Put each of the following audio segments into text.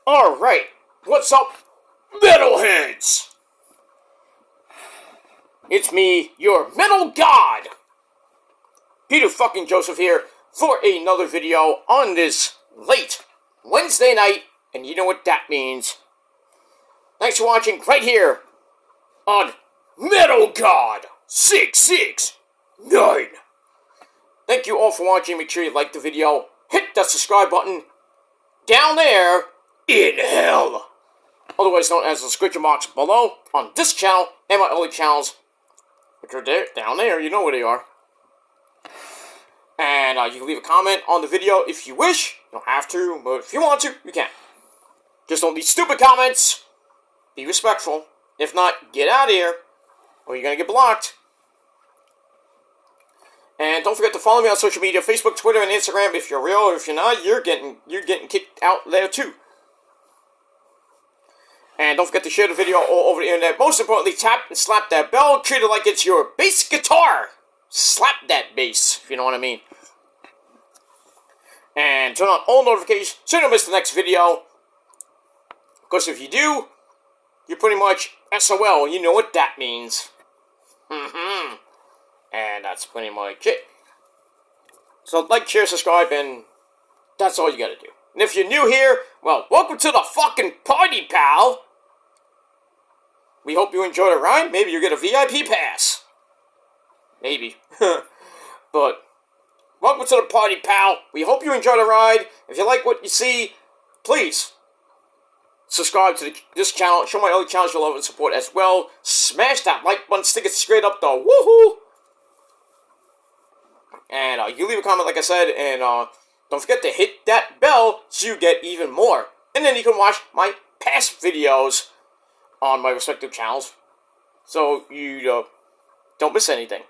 Alright, what's up, metalheads? It's me, your metal god, Peter fucking Joseph here, for another video on this late Wednesday night, and you know what that means. Thanks for watching right here on Metal God 669. Thank you all for watching. Make sure you like the video, hit that subscribe button down there in hell, otherwise known as the description box below, on this channel and my other channels, which are there, down there. You know where they are. And you can leave a comment on the video if you wish. You don't have to, but if you want to, you can. Just don't leave stupid comments. Be respectful. If not, get out of here, or you're gonna get blocked. And don't forget to follow me on social media: Facebook, Twitter, and Instagram. If you're real, or if you're not, you're getting kicked out there too. And don't forget to share the video all over the internet. Most importantly, tap and slap that bell. Treat it like it's your bass guitar. Slap that bass, if you know what I mean. And turn on all notifications so you don't miss the next video. Because if you do, you're pretty much SOL. You know what that means. And that's pretty much it. So like, share, subscribe, and that's all you gotta do. And if you're new here, well, welcome to the fucking party, pal. We hope you enjoy the ride. Maybe you get a VIP pass. Maybe. But welcome to the party, pal. We hope you enjoy the ride. If you like what you see, please subscribe to this channel. Show my other channels your love and support as well. Smash that like button. Stick it straight up the woohoo. And you can leave a comment, like I said. And don't forget to hit that bell so you get even more. And then you can watch my past videos on my respective channels, so you don't miss anything.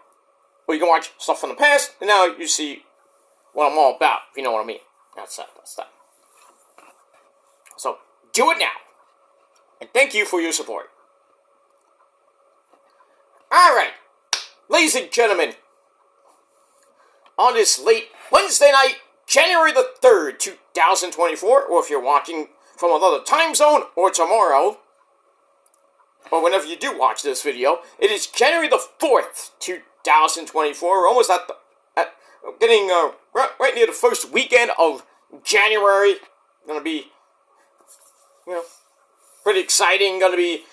Or you can watch stuff from the past, and now you see what I'm all about, if you know what I mean. That's that. So, do it now. And thank you for your support. Alright, ladies and gentlemen, on this late Wednesday night, January the 3rd, 2024, or if you're watching from another time zone, or tomorrow, or whenever you do watch this video, it is January the 4th, 2024. We're almost getting right near the first weekend of January. Gonna be, pretty exciting. Gonna be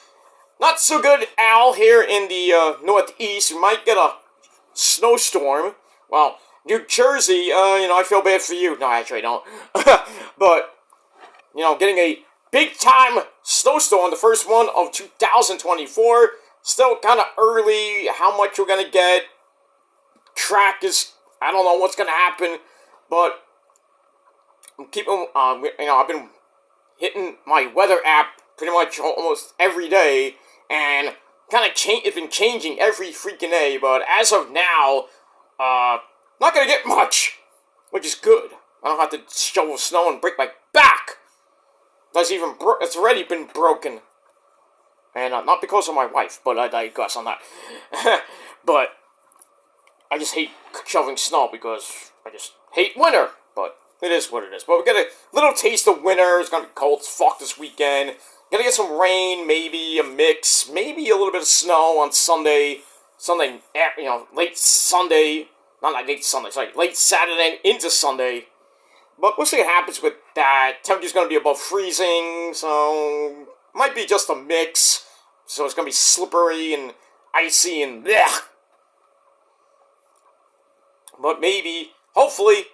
not so good, Al, here in the Northeast. We might get a snowstorm. Well, New Jersey, I feel bad for you. No, actually I don't. But, getting a big-time snowstorm, the first one of 2024. Still kind of early, how much we're going to get. Track is, I don't know what's going to happen. But, I'm keeping, I've been hitting my weather app pretty much almost every day. And kind of it's been changing every freaking day. But as of now, not going to get much, which is good. I don't have to shovel snow and break my back. It's already been broken. And not because of my wife, but I digress on that. But I just hate shoveling snow because I just hate winter. But it is what it is. But we get a little taste of winter. It's going to be cold as fuck this weekend. Gonna get some rain, maybe a mix, maybe a little bit of snow on Sunday. Late Sunday. Not like late Sunday, sorry, late Saturday into Sunday. But we'll see what happens with that. Temperature's going to be above freezing, so might be just a mix. So it's going to be slippery and icy and blech. But maybe, hopefully,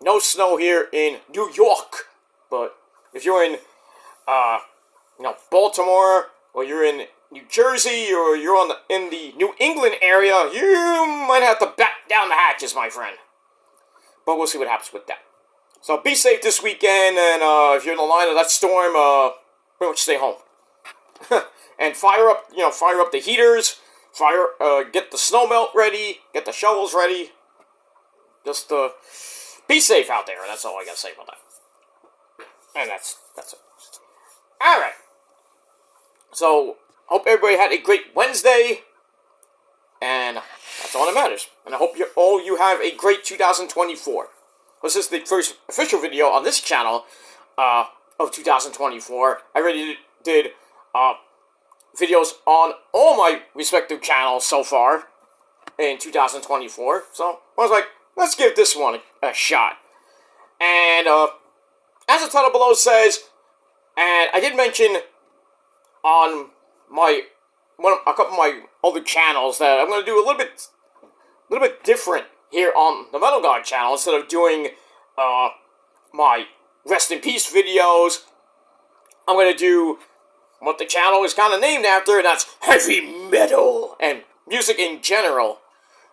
no snow here in New York. But if you're in, Baltimore, or you're in New Jersey, or you're in the New England area, you might have to back down the hatches, my friend. But we'll see what happens with that. So be safe this weekend, and if you're in the line of that storm, pretty much stay home. And fire up the heaters, get the snow melt ready, get the shovels ready. Just be safe out there, and that's all I gotta say about that. And that's it. Alright. So, hope everybody had a great Wednesday, and that's all that matters. And I hope you have a great 2024. This is the first official video on this channel of of 2024. I already did videos on all my respective channels so far in 2024. So I was like, let's give this one a shot. And as the title below says, and I did mention on a couple of my other channels that I'm going to do a little bit different here on the Metal God channel. Instead of doing my rest in peace videos, I'm going to do what the channel is kind of named after, and that's heavy metal and music in general.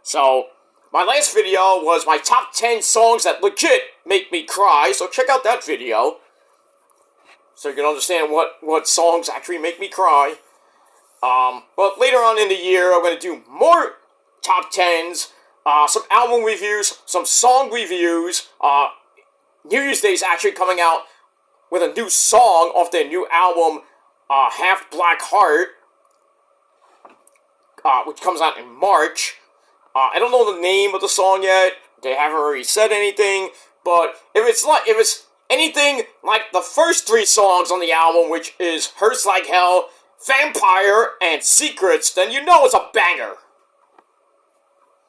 So my last video was my top 10 songs that legit make me cry, so check out that video so you can understand what songs actually make me cry. But later on in the year, I'm going to do more top 10s, some album reviews, some song reviews. New Year's Day is actually coming out with a new song off their new album, Half Black Heart, which comes out in March. I don't know the name of the song yet. They haven't really said anything. But if it's anything like the first 3 songs on the album, which is Hurts Like Hell, Vampire, and Secrets, then you know it's a banger.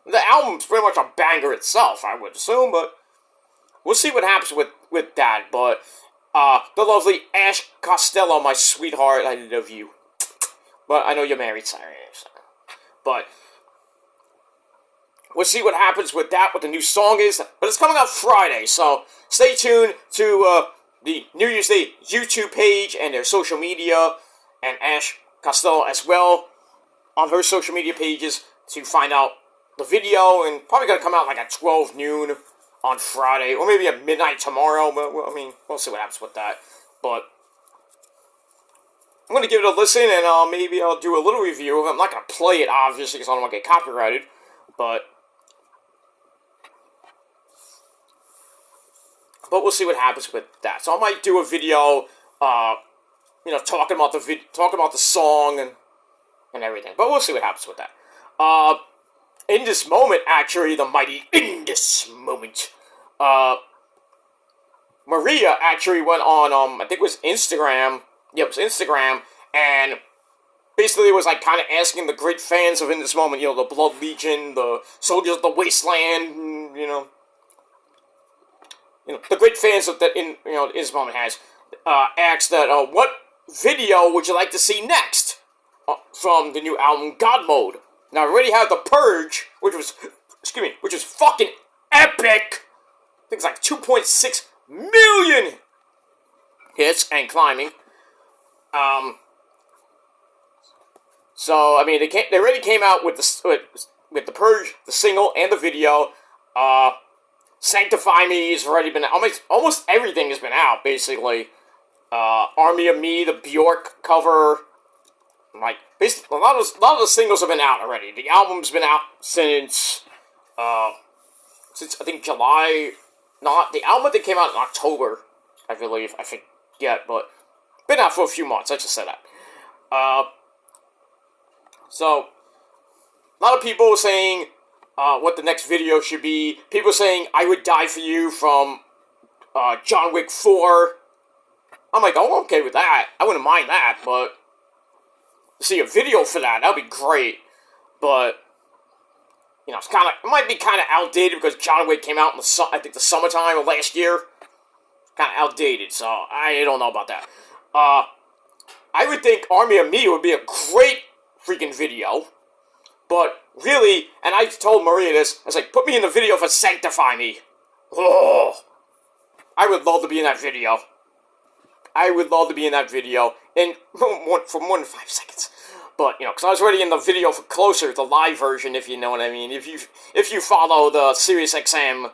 The album's pretty much a banger itself, I would assume, but we'll see what happens with that. But the lovely Ash Costello, my sweetheart, I love you. But I know you're married, sorry. But we'll see what happens with that, what the new song is. But it's coming out Friday, so stay tuned to the New Year's Day YouTube page and their social media, and Ash Costello as well on her social media pages to find out the video. And probably going to come out like at 12 noon on Friday, or maybe at midnight tomorrow. But I mean, we'll see what happens with that. But I'm going to give it a listen, and maybe I'll do a little review of it. I'm not going to play it, obviously, because I don't want to get copyrighted. But we'll see what happens with that. So I might do a video, talking about the song and everything. But we'll see what happens with that. In this moment, actually, the mighty In This Moment, Maria actually went on, I think it was Instagram. Yeah, it was Instagram, and basically was like kind of asking the great fans of In This Moment, the Blood Legion, the Soldiers of the Wasteland, the great fans that In This Moment has, asked that, what video would you like to see next from the new album God Mode? Now, I already have The Purge, which is fucking epic. I think it's like 2.6 million hits and climbing. So I mean, they already came out with The Purge, the single, and the video. Sanctify Me has already been out. Almost everything has been out, basically. Army of Me, the Bjork cover. Like, basically, a lot of the singles have been out already. The album's been out since I think July. Not the album that came out in October, I believe. I forget, but been out for a few months. I just said that. So a lot of people saying what the next video should be. People saying I Would Die For You from John Wick 4. I'm like, I'm okay with that. I wouldn't mind that, but to see a video for that would be great. But it might be kind of outdated because John Wick came out in the summertime of last year. Kind of outdated, so I don't know about that. I would think Army of Me would be a great freaking video. But really, and I told Maria this, I was like, put me in the video for Sanctify Me. Oh, I would love to be in that video. I would love to be in that video for more than 5 seconds. But, because I was already in the video for Closer, the live version, if you know what I mean. If you follow the Sirius XM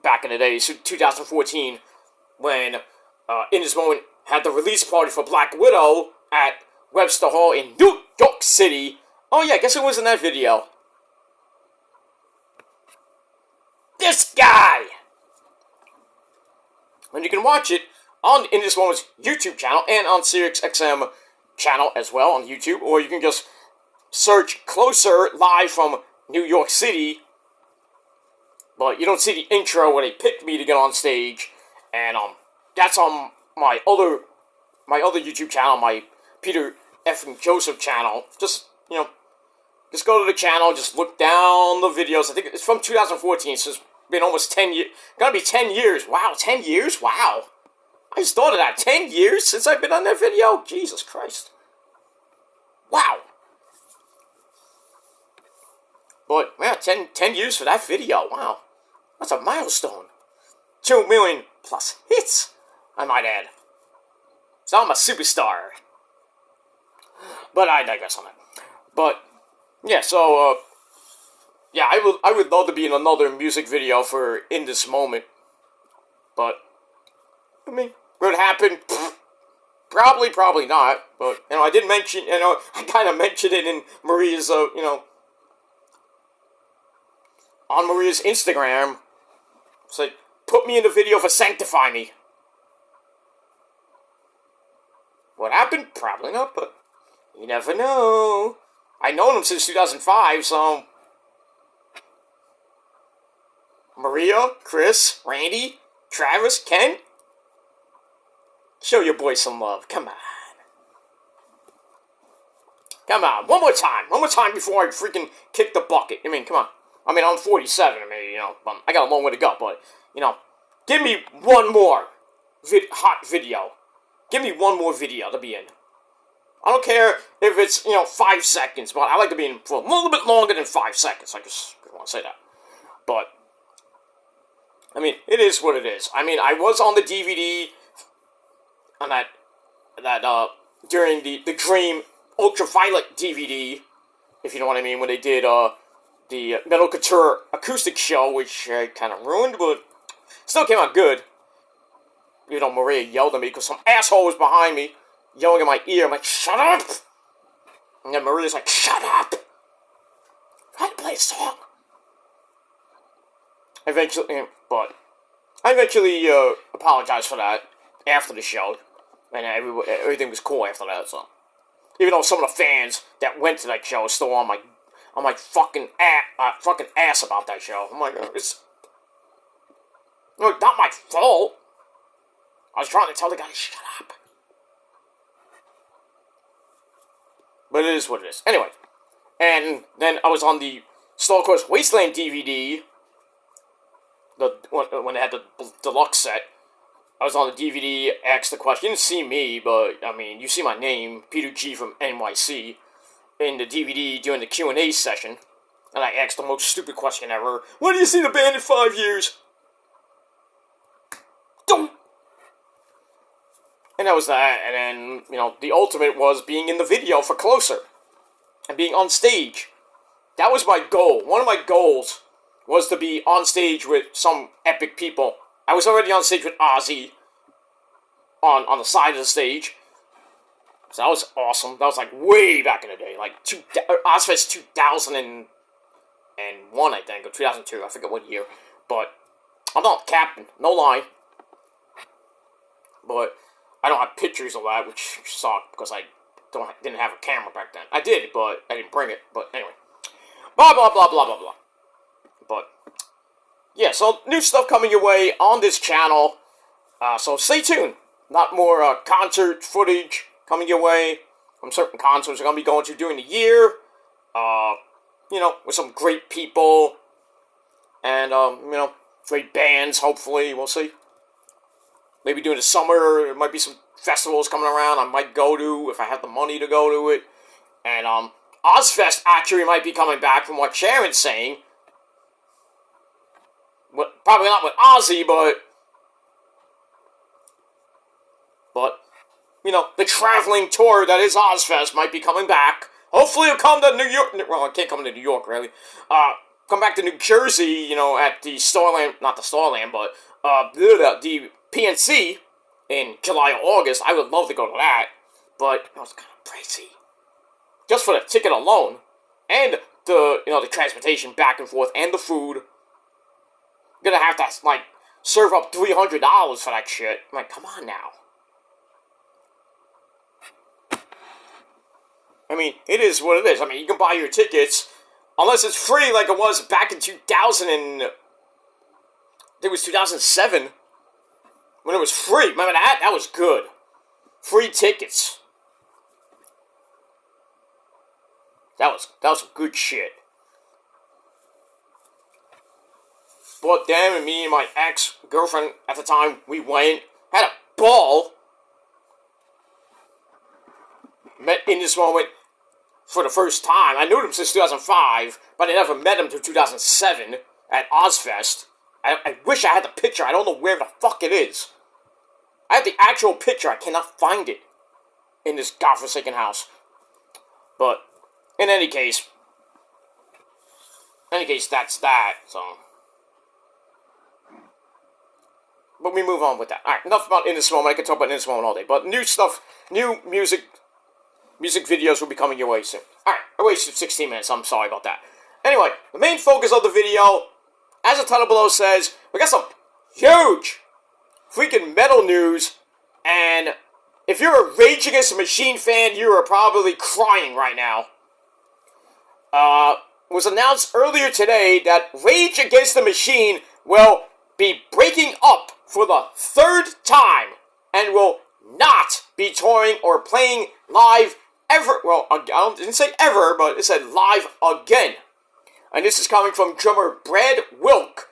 back in the day, 2014, when In This Moment had the release party for Black Widow at Webster Hall in New York City. Oh yeah, guess who was in that video? This guy! And you can watch it on In This Moment's YouTube channel and on SiriusXM channel as well on YouTube, or you can just search Closer live from New York City. But you don't see the intro where they picked me to get on stage, and that's on my other YouTube channel, my Peter F. and Joseph channel. Just, just go to the channel, just look down the videos. I think it's from 2014, so it's been almost 10 years. Gotta be 10 years. Wow, 10 years? Wow. I just thought of that. 10 years since I've been on that video? Jesus Christ. Wow. But, yeah, 10 years for that video. Wow. That's a milestone. 2 million plus hits, I might add. So I'm a superstar. But I digress on that. But, yeah, so, yeah, I would love to be in another music video for In This Moment. But, I mean, would it happen? Probably not. But, I did mention, I kind of mentioned it in Maria's, on Maria's Instagram. It's like, put me in the video for Sanctify Me. What happened? Probably not, but you never know. I've known him since 2005, so... Maria, Chris, Randy, Travis, Ken? Show your boy some love. Come on. Come on. One more time. One more time before I freaking kick the bucket. I mean, come on. I mean, I'm 47. I mean, I got a long way to go, but, give me one more hot video. Give me one more video to be in. I don't care if it's, 5 seconds, but I like to be in for a little bit longer than 5 seconds. I just want to say that. But, I mean, it is what it is. I mean, I was on the DVD on that during the Dream Ultraviolet DVD, if you know what I mean, when they did, the Metal Couture acoustic show, which I kind of ruined, but still came out good. Even though Maria yelled at me because some asshole was behind me, yelling in my ear. I'm like, shut up! And then Maria's like, shut up! Try to play a song. But I eventually apologized for that after the show, and everything was cool after that. So even though some of the fans that went to that show are still on my fucking ass about that show. I'm like, it's not my fault. I was trying to tell the guy, shut up. But it is what it is. Anyway, and then I was on the Star Wars Wasteland DVD, when they had the deluxe set. I was on the DVD, asked the question. You didn't see me, but, I mean, you see my name, Peter G from NYC, in the DVD during the Q&A session. And I asked the most stupid question ever. When do you see the band in 5 years? Don't! And that was that, and then, the ultimate was being in the video for Closer. And being on stage. That was my goal. One of my goals was to be on stage with some epic people. I was already on stage with Ozzy on the side of the stage. So that was awesome. That was like way back in the day. Like Ozfest 2001, I think, or 2002. I forget what year. But I'm not capping. No lie. But I don't have pictures of that, which sucked because I didn't have a camera back then. I did, but I didn't bring it. But anyway. Blah, blah, blah, blah, blah, blah. But, yeah, so new stuff coming your way on this channel. So stay tuned. Not more concert footage coming your way from certain concerts I'm going to be going to during the year. With some great people. And, great bands, hopefully. We'll see. Maybe during the summer, there might be some festivals coming around I might go to if I have the money to go to it. And, Ozfest actually might be coming back from what Sharon's saying. Probably not with Ozzy, but, the traveling tour that is Ozfest might be coming back. Hopefully it'll come to New York. Well, it can't come to New York, really. Come back to New Jersey, at the Starland, not the Starland, but, the PNC in July or August. I would love to go to that, but it was kind of pricey. Just for the ticket alone, and the transportation back and forth, and the food. Gonna have to, serve up $300 for that shit. I'm like, come on now. I mean, it is what it is. I mean, you can buy your tickets, unless it's free like it was back in 2000 and... I think it was 2007. When it was free. Remember that? That was good. Free tickets. That was some good shit. But then, and me and my ex-girlfriend at the time, we went, had a ball. Met In This Moment for the first time. I knew him since 2005, but I never met him until 2007 at Ozfest. I wish I had the picture. I don't know where the fuck it is. I have the actual picture. I cannot find it in this godforsaken house. But in any case, that's that. So, but we move on with that. All right, enough about In This Moment. I could talk about In This Moment all day. But new stuff, new music videos will be coming your way soon. All right, I wasted 16 minutes. I'm sorry about that. Anyway, the main focus of the video, as the title below says, we got some huge freaking metal news, and if you're a Rage Against the Machine fan, you are probably crying right now. It was announced earlier today that Rage Against the Machine will be breaking up for the third time and will not be touring or playing live ever. Well, I didn't say ever, but it said live again. And this is coming from drummer Brad Wilk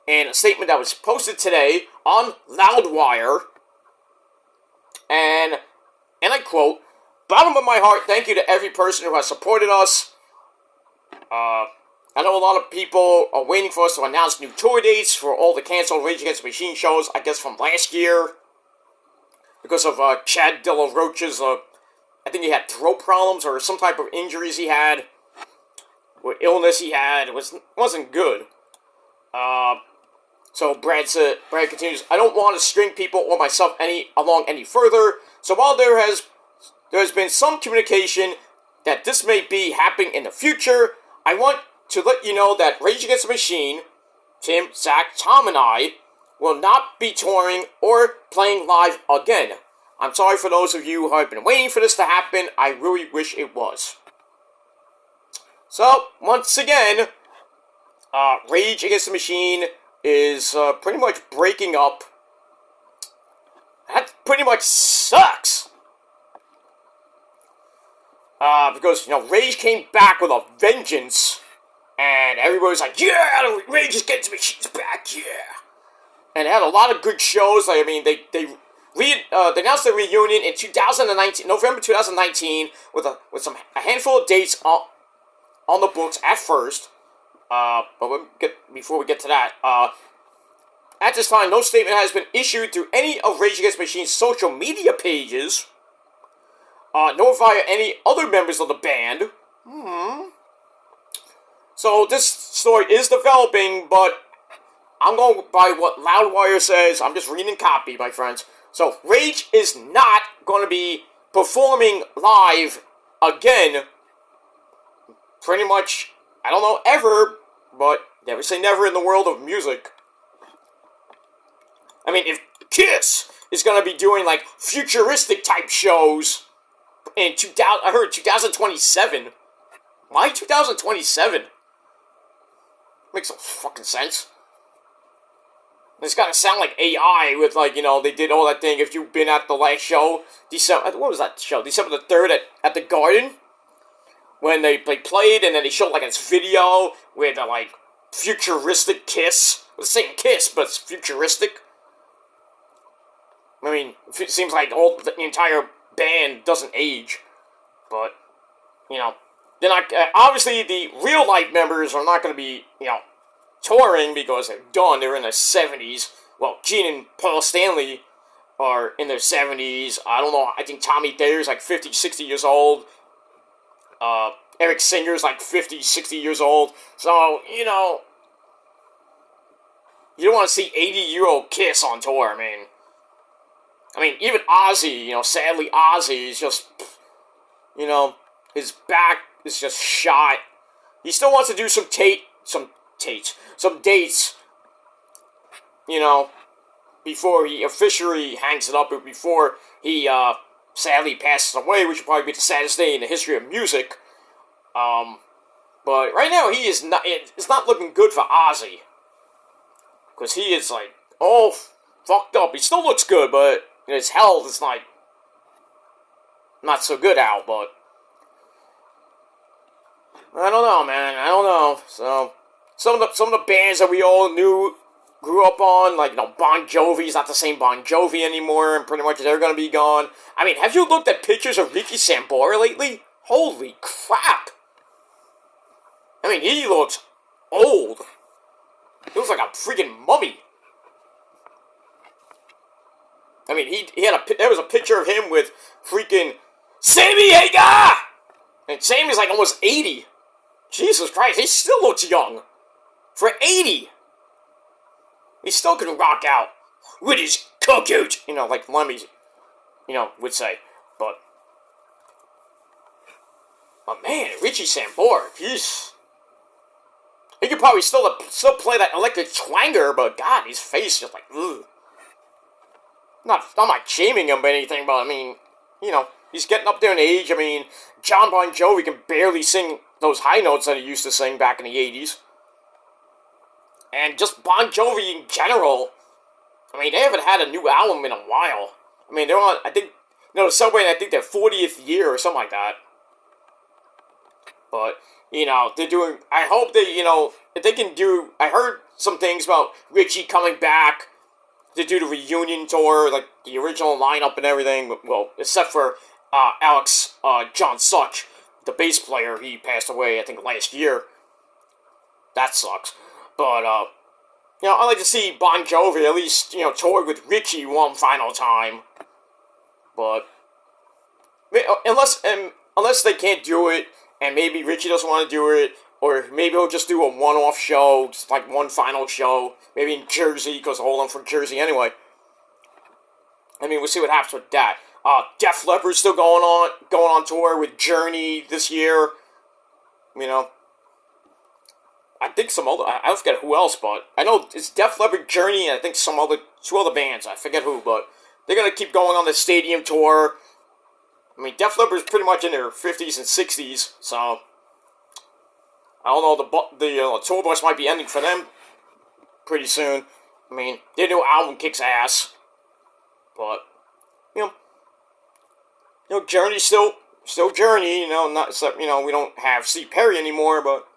in a statement that was posted today on Loudwire. And I quote, "Bottom of my heart, thank you to every person who has supported us. I know a lot of people are waiting for us to announce new tour dates for all the canceled Rage Against the Machine shows, I guess from last year. Because of Chad De La Rocha's, I think he had throat problems or some type of injuries he had. Or illness he had. It wasn't good. So Brad continues, I don't want to string people or myself along any further. So while there has been some communication that this may be happening in the future, I want to let you know that Rage Against the Machine, Tim, Zach, Tom, and I will not be touring or playing live again. I'm sorry for those of you who have been waiting for this to happen. I really wish it was." So, once again, Rage Against the Machine is pretty much breaking up. That pretty much sucks. Because, Rage came back with a vengeance, and everybody was like, yeah, Rage Against the Machine's back, yeah. And they had a lot of good shows. Like, I mean, they announced their reunion in 2019, November 2019, with a handful of dates on the books at first. But before we get to that, at this time, no statement has been issued through any of Rage Against the Machine's social media pages, nor via any other members of the band. So this story is developing, but I'm going by what Loudwire says. I'm just reading copy, my friends. So Rage is not going to be performing live again. Pretty much, I don't know ever, but never say never in the world of music. I mean, if Kiss is going to be doing, like, futuristic type shows in 2027. Why 2027? Makes no fucking sense. It's gotta sound like AI with, like, they did all that thing. If you've been at the last show, what was that show? December the 3rd at the Garden? When they played, and then they showed, like, this video with a, like, futuristic Kiss. It's the same Kiss, but it's futuristic. I mean, it seems like the entire band doesn't age. But, they're not, obviously the real life members are not going to be, touring because they're done. They're in their 70s. Well, Gene and Paul Stanley are in their 70s. I don't know. I think Tommy Thayer's like 50, 60 years old. Eric Singer's like 50, 60 years old. So, you don't want to see 80-year-old Kiss on tour. I mean, even Ozzy, sadly Ozzy is just, his back is just shot. He still wants to do some dates, before he officially hangs it up, or before he, sadly passes away, which would probably be the saddest day in the history of music. But right now it's not looking good for Ozzy. Because he is, like, all fucked up. He still looks good, but his health is like not so good out. But I don't know, man. I don't know. So some of the bands that we all knew, grew up on, like, Bon Jovi's not the same Bon Jovi anymore, and pretty much they're gonna be gone. I mean, have you looked at pictures of Ricky Sambora lately? Holy crap! I mean, he looks old. He looks like a freaking mummy. I mean, there was a picture of him with freaking Sammy Hagar! And Sammy's like almost 80. Jesus Christ, he still looks young. For 80. He still can rock out with his cockroach, like Lemmy, would say. But man, Richie Sambora, jeez. He could probably still play that electric twanger, but God, his face just like, ugh. I'm not shaming him or anything, but I mean, he's getting up there in age. I mean, John Bon Jovi can barely sing those high notes that he used to sing back in the 80s. And just Bon Jovi in general, I mean, they haven't had a new album in a while. I mean, they're on, I think, celebrating, I think, their 40th year or something like that. But, they're doing, I hope they, if they can do, I heard some things about Richie coming back to do the reunion tour, like the original lineup and everything, well, except for Alex John Such, the bass player. He passed away, I think, last year. That sucks. But, I like to see Bon Jovi at least, tour with Richie one final time. But, unless they can't do it, and maybe Richie doesn't want to do it, or maybe he'll just do a one-off show, just like one final show, maybe in Jersey, because all of them from Jersey anyway. I mean, we'll see what happens with that. Def Leppard's still going on tour with Journey this year. I think some other, I forget who else, but I know it's Def Leppard, Journey, and I think two other bands, I forget who, but they're going to keep going on the stadium tour. I mean, Def Leppard's pretty much in their 50s and 60s, so I don't know, the tour bus might be ending for them pretty soon. I mean, their new album kicks ass, but, Journey's still Journey, not except, we don't have Steve Perry anymore, but,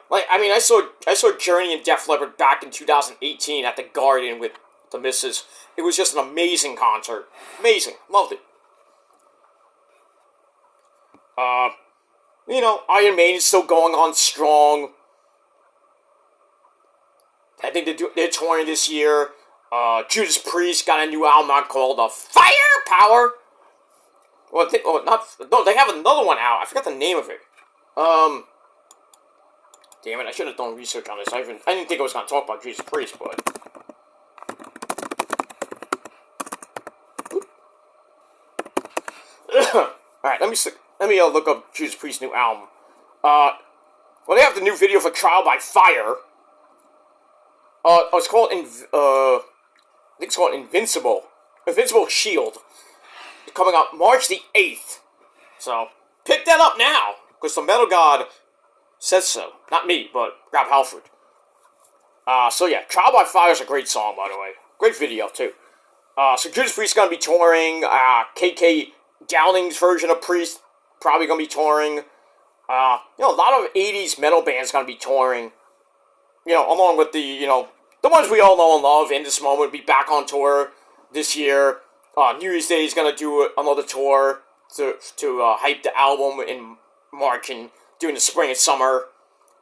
I saw Journey and Def Leppard back in 2018 at the Garden with the Misses. It was just an amazing concert. Amazing. Loved it. Iron Maiden's still going on strong. I think they're touring this year. Judas Priest got a new album out called Firepower. Well, they have another one out. I forgot the name of it. Damn it, I should have done research on this. I didn't think I was going to talk about Jesus Priest, but... Alright, let me look up Judas Priest's new album. Well, they have the new video for Trial by Fire. It's called, I think it's called Invincible. Invincible Shield. It's coming out March the 8th. So, pick that up now, because the Metal God says so. Not me, but Rob Halford. So yeah, Trial by Fire is a great song, by the way. Great video, too. So Judas Priest is going to be touring. KK Downing's version of Priest probably going to be touring. A lot of 80s metal bands going to be touring. Along with the ones we all know and love in this moment, be back on tour this year. New Year's Day is going to do another tour to hype the album in March and during the spring and summer.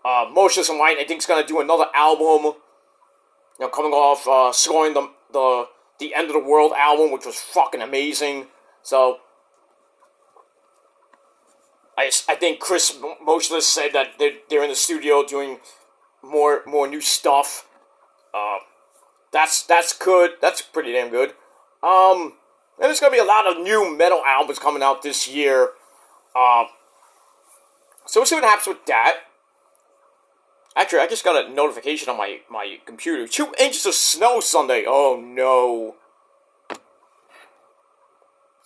Motionless in White, I think, is going to do another album. Coming off scoring the End of the World album, which was fucking amazing. So, I think Chris Motionless said that they're in the studio doing more new stuff. That's good. That's pretty damn good. And there's gonna be a lot of new metal albums coming out this year. So we'll see what happens with that. Actually, I just got a notification on my computer. 2 inches of snow Sunday. Oh no.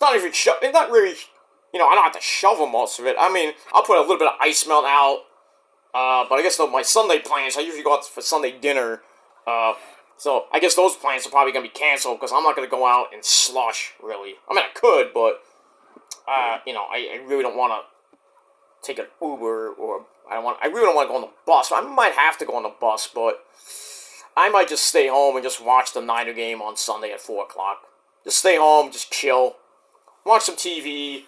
It's not really, I don't have to shovel most of it. I mean, I'll put a little bit of ice melt out. But I guess my Sunday plans, I usually go out for Sunday dinner. So I guess those plans are probably going to be canceled because I'm not going to go out and slush, really. I mean, I could, but, I really don't want to take an Uber or I really don't want to go on the bus. I might have to go on the bus, but I might just stay home and just watch the Niner game on Sunday at 4 o'clock. Just stay home, just chill, watch some TV,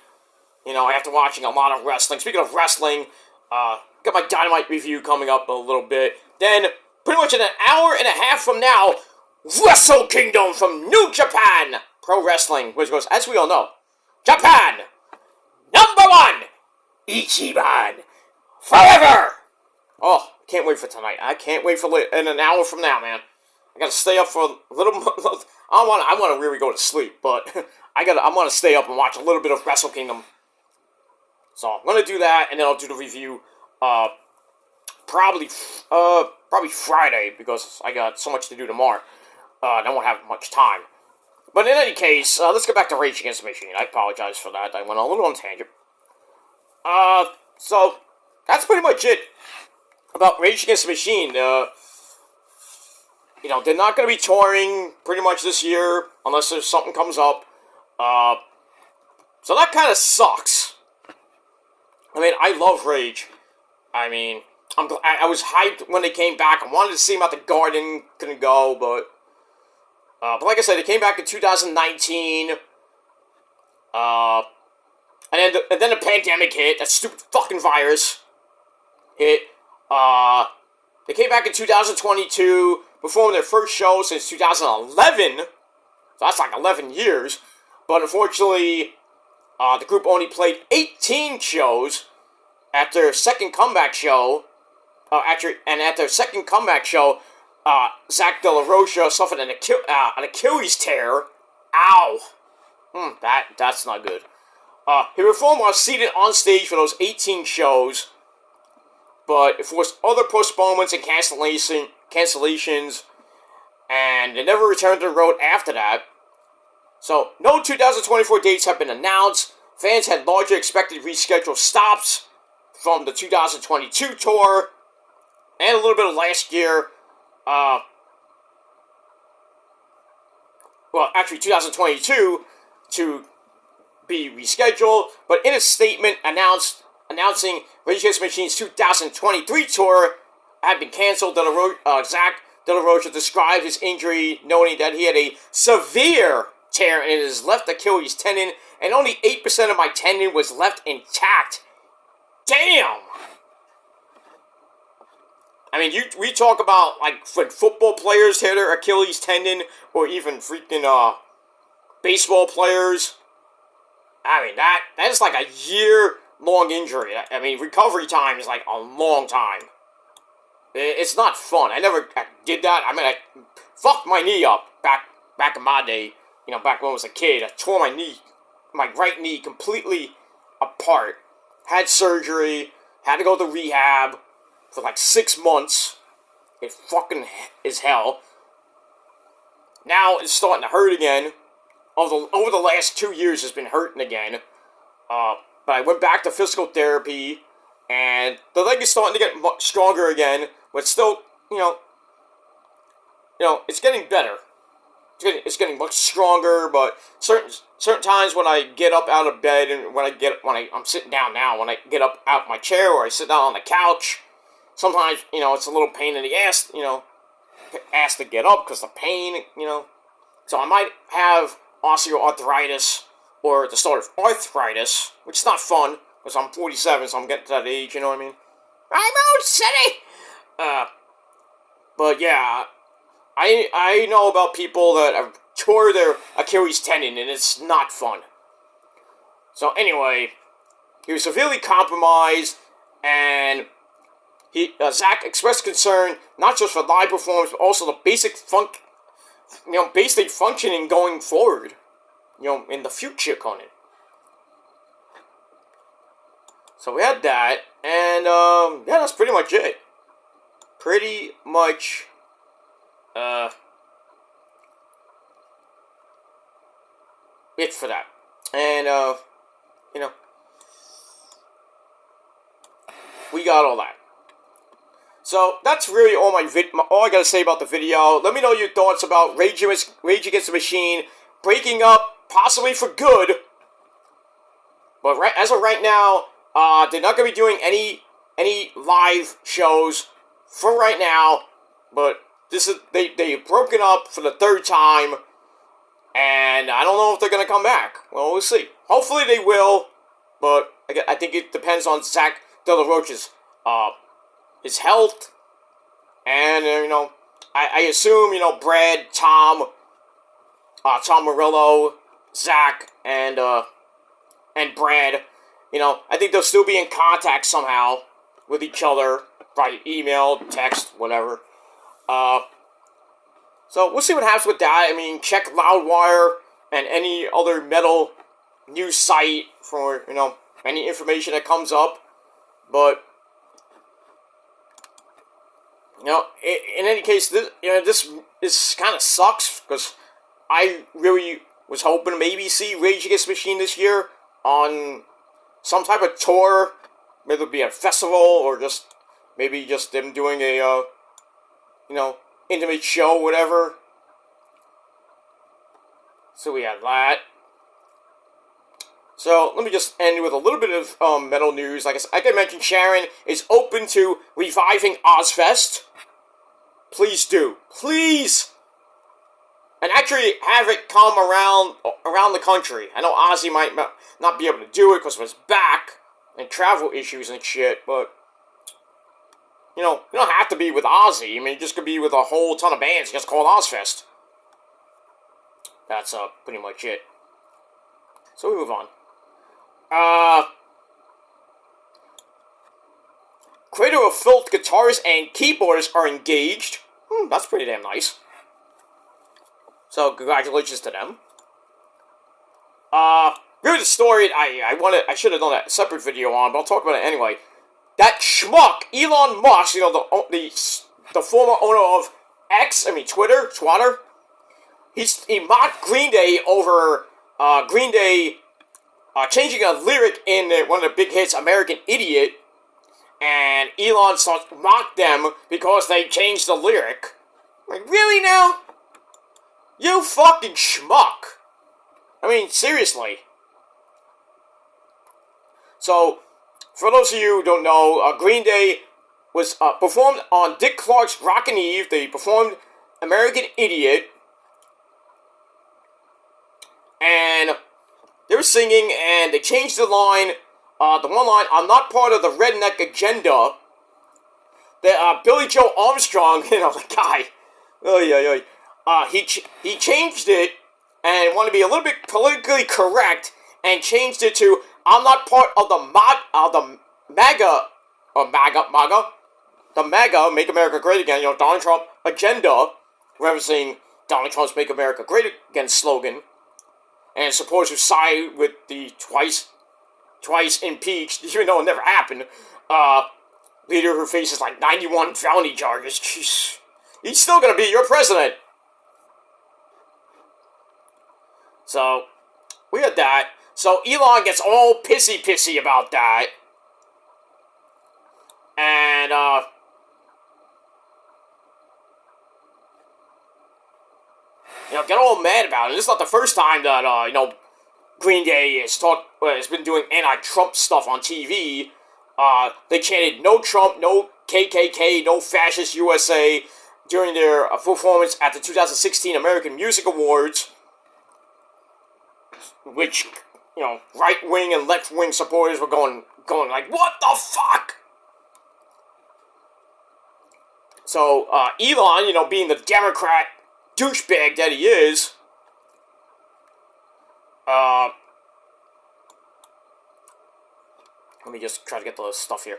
after watching a lot of wrestling. Speaking of wrestling, got my Dynamite review coming up in a little bit. Then, pretty much in an hour and a half from now, Wrestle Kingdom from New Japan Pro Wrestling, which goes, as we all know, Japan, #1, Ichiban, forever! Oh, can't wait for tonight. I can't wait for in an hour from now, man. I gotta stay up for a little more. I want to really go to sleep, but I want to stay up and watch a little bit of Wrestle Kingdom. So I'm gonna do that, and then I'll do the review. Probably Friday because I got so much to do tomorrow. I won't have much time. But in any case, let's get back to Rage Against the Machine. I apologize for that. I went a little on tangent. So that's pretty much it about Rage Against the Machine. They're not going to be touring pretty much this year unless there's something comes up. So that kind of sucks. I mean, I love Rage. I mean, I was hyped when they came back. I wanted to see them at the Garden. Couldn't go, but like I said, they came back in 2019. And then the pandemic hit. That stupid fucking virus hit. They came back in 2022, performed their first show since 2011. So that's like 11 years. But unfortunately, the group only played 18 shows at their second comeback show. And at their second comeback show, Zach De La Rocha suffered an Achilles tear. Ow. That's not good. He performed while seated on stage for those 18 shows, but it forced other postponements and cancellations, and they never returned to the road after that. So, no 2024 dates have been announced. Fans had largely expected rescheduled stops from the 2022 tour, and a little bit of last year. 2022 to be rescheduled, but in a statement announcing Rage Against the Machine's 2023 tour had been canceled, Zach De La Rocha described his injury, noting that he had a severe tear in his left Achilles tendon, and only 8% of my tendon was left intact. Damn! I mean, we talk about, like, when football players tear their Achilles tendon, or even freaking, baseball players. I mean, that is like a year-long injury. I mean, recovery time is like a long time. It's not fun. I never did that. I mean, I fucked my knee up back in my day. Back when I was a kid. I tore my right knee completely apart. Had surgery. Had to go to rehab for like 6 months. It fucking is hell. Now it's starting to hurt again. Over the last 2 years, it's been hurting again. But I went back to physical therapy, and the leg is starting to get much stronger again. But still, it's getting better. It's getting much stronger. But certain times when I get up out of bed, and I'm sitting down now, when I get up out my chair or I sit down on the couch, sometimes it's a little pain in the ass. Ass to get up because the pain. So I might have osteoarthritis, or the start of arthritis, which is not fun, because I'm 47, so I'm getting to that age, you know what I mean? I'm old city! But yeah, I know about people that have tore their Achilles tendon, and it's not fun. So anyway, he was severely compromised, and Zach expressed concern, not just for live performance, but also the basic functioning going forward, in the future, Conan. So we had that, and, that's pretty much it. Pretty much, it for that. And, we got all that. So that's really all I gotta say about the video. Let me know your thoughts about Rage Against the Machine breaking up, possibly for good. But as of right now, they're not gonna be doing any live shows for right now. But they've broken up for the third time, and I don't know if they're gonna come back. Well, we'll see. Hopefully they will, but I think it depends on Zach De La Rocha's his health, and I assume Brad, Tom Morello, Zach, and Brad, I think they'll still be in contact somehow with each other by email, text, whatever. So we'll see what happens with that. I mean, check Loudwire and any other metal news site for any information that comes up, but. In any case, this kind of sucks because I really was hoping to maybe see Rage Against the Machine this year on some type of tour, whether it be a festival or maybe just them doing a intimate show, whatever. So we had that. So let me just end with a little bit of metal news. Like I mentioned, Sharon is open to reviving Ozzfest. Please do. Please! And actually have it come around the country. I know Ozzy might not be able to do it because of his back and travel issues and shit, but you don't have to be with Ozzy. I mean, it just could be with a whole ton of bands just called Ozzfest. That's pretty much it. So we move on. Cradle of Filth guitarists and keyboardists are engaged. That's pretty damn nice. So congratulations to them. Here's a story I should have done a separate video on, but I'll talk about it anyway. That schmuck, Elon Musk, the former owner of Twitter, he mocked Green Day over Green Day changing a lyric in one of the big hits, American Idiot, and Elon mocked them because they changed the lyric. Like, really now? You fucking schmuck. I mean, seriously. So, for those of you who don't know, Green Day was performed on Dick Clark's Rockin' Eve. They performed American Idiot. And they were singing, and they changed the line. The one line, I'm not part of the redneck agenda. That Billy Joe Armstrong, the guy, he changed it and wanted to be a little bit politically correct and changed it to, I'm not part of the MAGA, Make America Great Again, Donald Trump agenda, referencing Donald Trump's Make America Great Again slogan, and supporters who side with the twice impeached, even though it never happened, leader who faces like 91 felony charges. Jeez. He's still gonna be your president. So, we had that. So, Elon gets all pissy about that. And, get all mad about it. This is not the first time that, Green Day has been doing anti-Trump stuff on TV. They chanted no Trump, no KKK, no fascist USA during their performance at the 2016 American Music Awards, which, right-wing and left-wing supporters were going like, what the fuck? So, Elon, being the Democrat douchebag that he is, let me just try to get the stuff here.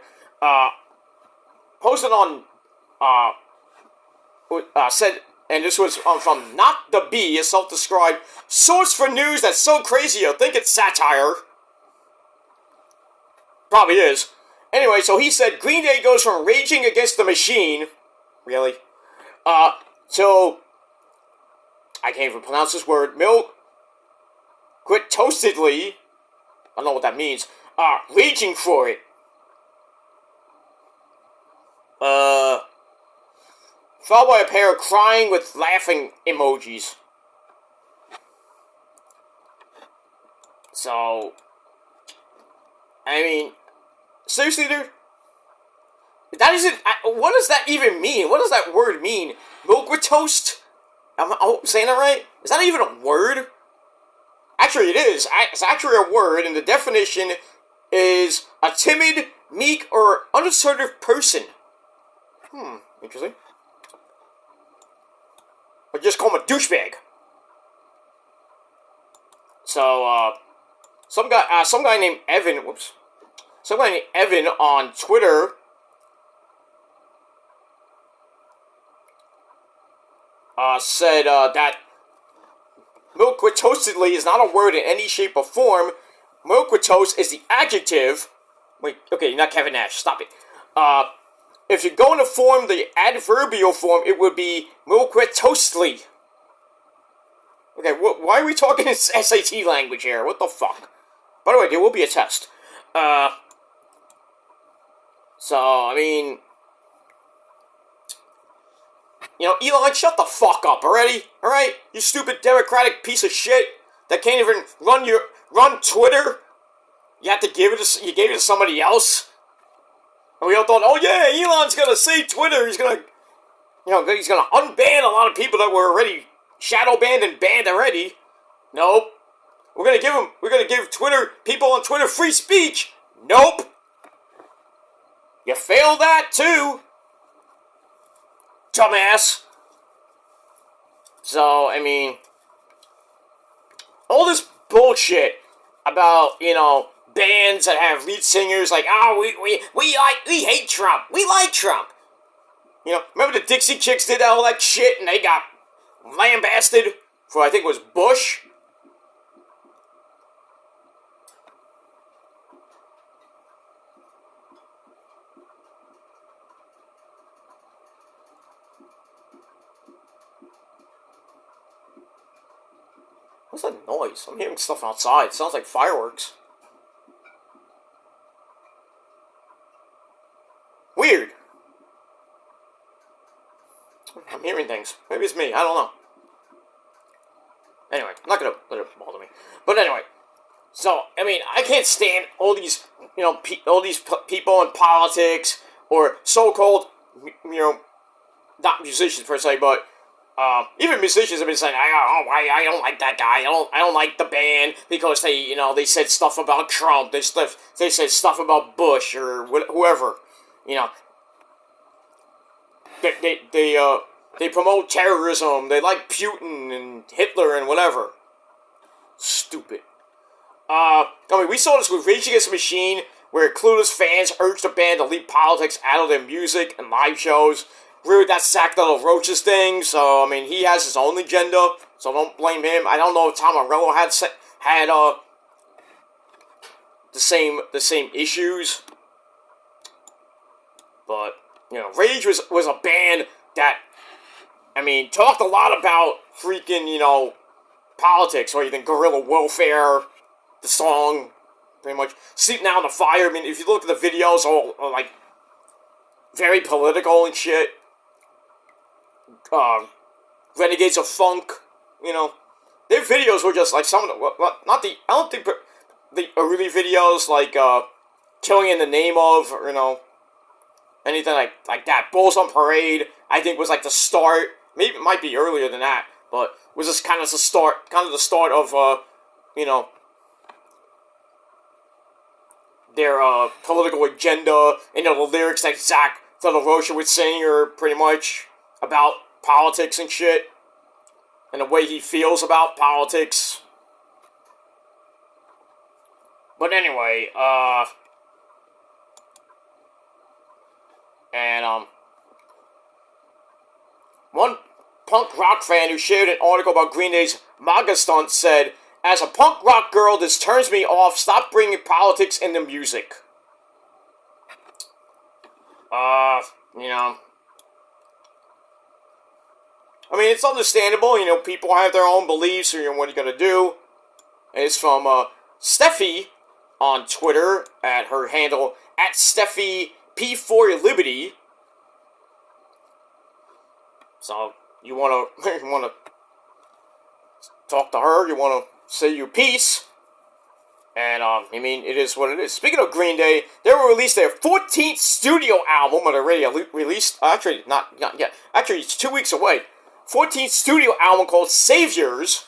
Posted on, said, and this was from Not the Bee, a self-described source for news that's so crazy you'll think it's satire. Probably is. Anyway, so he said Green Day goes from Raging Against the Machine, really, so, I can't even pronounce this word, quit toastedly, I don't know what that means, raging for it. Followed by a pair of crying with laughing emojis. So, I mean, seriously, dude? That isn't. What does that even mean? What does that word mean? Milk with toast? I'm saying that right? Is that even a word? Actually, it is. It's actually a word, and the definition is a timid, meek, or unassertive person. Interesting. Or just call him a douchebag. So, some guy named Evan. Whoops. Some guy named Evan on Twitter said that milk with toastedly is not a word in any shape or form. Milk with toast is the adjective. Wait, okay, not Kevin Nash. Stop it. If you're going to form the adverbial form, it would be milk with toastedly. Okay, why are we talking in SAT language here? What the fuck? By the way, there will be a test. So, I mean, you know, Elon, shut the fuck up already, alright? You stupid Democratic piece of shit that can't even run Twitter. You gave it to somebody else. And we all thought, oh yeah, Elon's gonna save Twitter. He's gonna unban a lot of people that were already shadow banned and banned already. Nope. We're gonna give people on Twitter free speech. Nope. You failed that too. Dumbass. So, I mean, all this bullshit about, you know, bands that have lead singers like, oh, we hate Trump. We like Trump. You know, remember the Dixie Chicks did all that shit and they got lambasted for, I think it was Bush? What's that noise? I'm hearing stuff outside. It sounds like fireworks. Weird. I'm hearing things. Maybe it's me. I don't know. Anyway, I'm not gonna let it bother me. But anyway, so I mean, I can't stand all these, you know, people in politics or so-called, you know, not musicians per se, but even musicians have been saying, I don't like that guy. I don't like the band because they said stuff about Trump. They said stuff about Bush or whoever. You know, they promote terrorism. They like Putin and Hitler and whatever. Stupid. I mean, we saw this with Rage Against the Machine, where clueless fans urged the band to leave politics out of their music and live shows. With that Zach De La Rocha's thing, so I mean he has his own agenda, so don't blame him. I don't know if Tom Morello had the same issues, but you know, Rage was a band that, I mean, talked a lot about freaking, you know, politics. Or you think Guerrilla Welfare, the song, pretty much Sleep Now in the Fire. I mean, if you look at the videos, all like very political and shit. Renegades of Funk, you know, their videos were just like some of the, I don't think the early videos like Killing in the Name of, or, you know, anything like that. Bulls on Parade, I think, was like the start. Maybe it might be earlier than that, but was just kind of the start of you know, their political agenda. You know, the lyrics that Zach De La Rocha would sing are pretty much about politics and shit, and the way he feels about politics. But anyway, one punk rock fan who shared an article about Green Day's MAGA stunt said, "As a punk rock girl, this turns me off. Stop bringing politics into music." You know, I mean, it's understandable, you know, people have their own beliefs, or, you know, what are you gonna do? And it's from, Steffi on Twitter, at her handle, at Steffi P4Liberty. So you wanna you wanna talk to her? You wanna say your piece? And, I mean, it is what it is. Speaking of Green Day, they will release their 14th studio album, but already released, actually, not yet. Actually, it's 2 weeks away. 14th studio album called Saviors.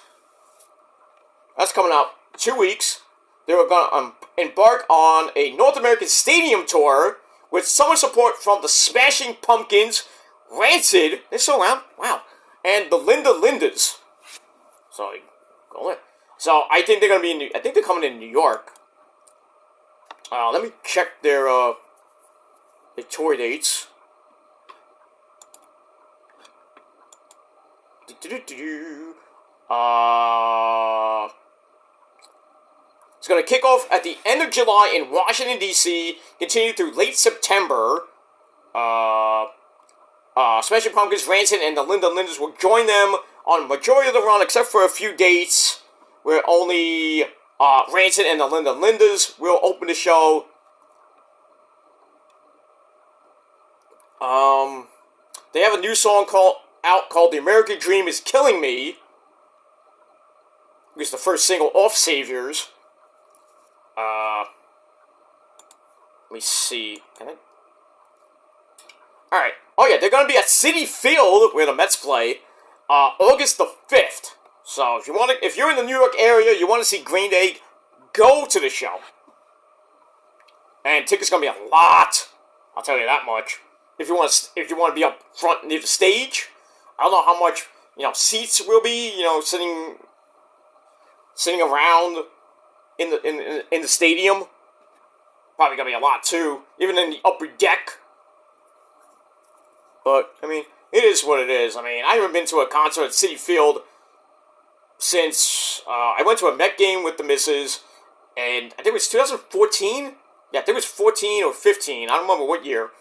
That's coming out 2 weeks. They were going to embark on a North American stadium tour with summer support from the Smashing Pumpkins, Rancid, they're still around, wow, and the Linda Lindas. So, go in. So I think they're gonna be I think they're coming in New York. Let me check their tour dates. It's gonna kick off at the end of July in Washington D.C. Continue through late September. Smashing Pumpkins, Rancid, and the Linda Lindas will join them on majority of the run, except for a few dates where only Rancid and the Linda Lindas will open the show. They have a new song called The American Dream Is Killing Me. It's the first single off Saviors. Let me see. Can I? Alright. Oh yeah, they're gonna be at Citi Field, where the Mets play, August the 5th. So if you're in the New York area, you want to see Green Day, go to the show. And tickets gonna be a lot. I'll tell you that much. If you want to be up front near the stage, I don't know how much seats will be. Sitting around in the stadium. Probably gonna be a lot too, even in the upper deck. But I mean, it is what it is. I mean, I haven't been to a concert at Citi Field since I went to a Met game with the missus, and I think it was 2014. Yeah, I think it was 14 or 15. I don't remember what year.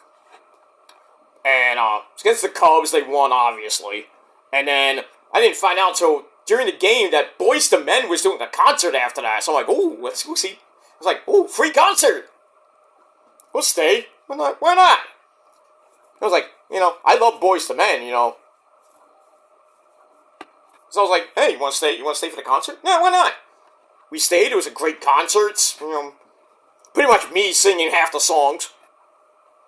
And it's against the Cubs. They won, obviously. And then I didn't find out until during the game that Boyz II Men was doing a concert after that. So I'm like, ooh, let's go see. I was like, ooh, free concert. We'll stay. Why not? Why not? I was like, I love Boyz II Men, So I was like, hey, you want to stay? You want to stay for the concert? Yeah, why not? We stayed. It was a great concert. Pretty much me singing half the songs.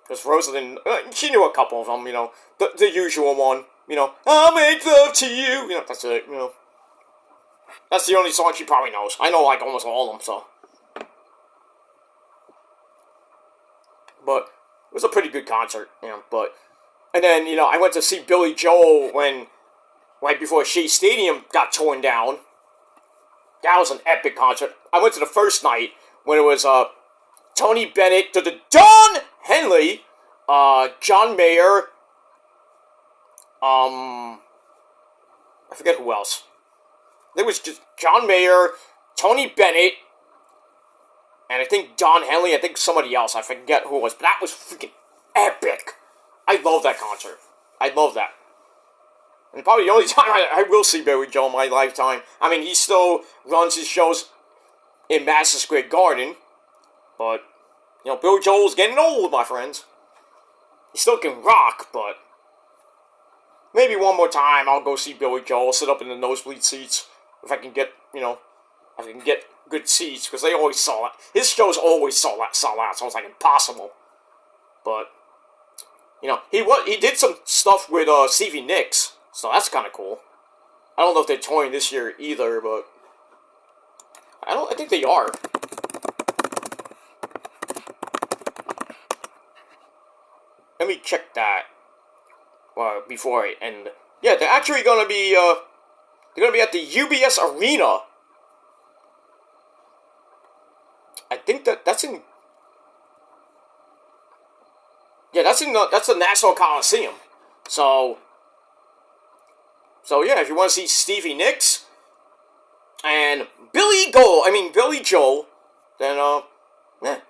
Because Rosalind, she knew a couple of them. The usual one. I'll make love to you. That's it. That's the only song she probably knows. I know like almost all of them. So, but it was a pretty good concert. And then I went to see Billy Joel right before Shea Stadium got torn down. That was an epic concert. I went to the first night when it was Tony Bennett, to the Don Henley, John Mayer, I forget who else. There was just John Mayer, Tony Bennett, and I think Don Henley, I think somebody else. I forget who it was, but that was freaking epic. I love that concert. I love that. And probably the only time I will see Billy Joel in my lifetime. I mean, he still runs his shows in Madison Square Garden. But, Billy Joel's getting old, my friends. He still can rock, but maybe one more time I'll go see Billy Joel, sit up in the nosebleed seats. If I can get, good seats, because they always sell out. His shows always sell out, so it's like impossible. But, he did some stuff with Stevie Nicks. So that's kind of cool. I don't know if they're touring this year either, but I think they are. Let me check that before I end. Yeah, they're actually gonna be at the UBS Arena. I think that's in. Yeah, that's the Nassau Coliseum. So yeah, if you want to see Stevie Nicks and Billy Joel, then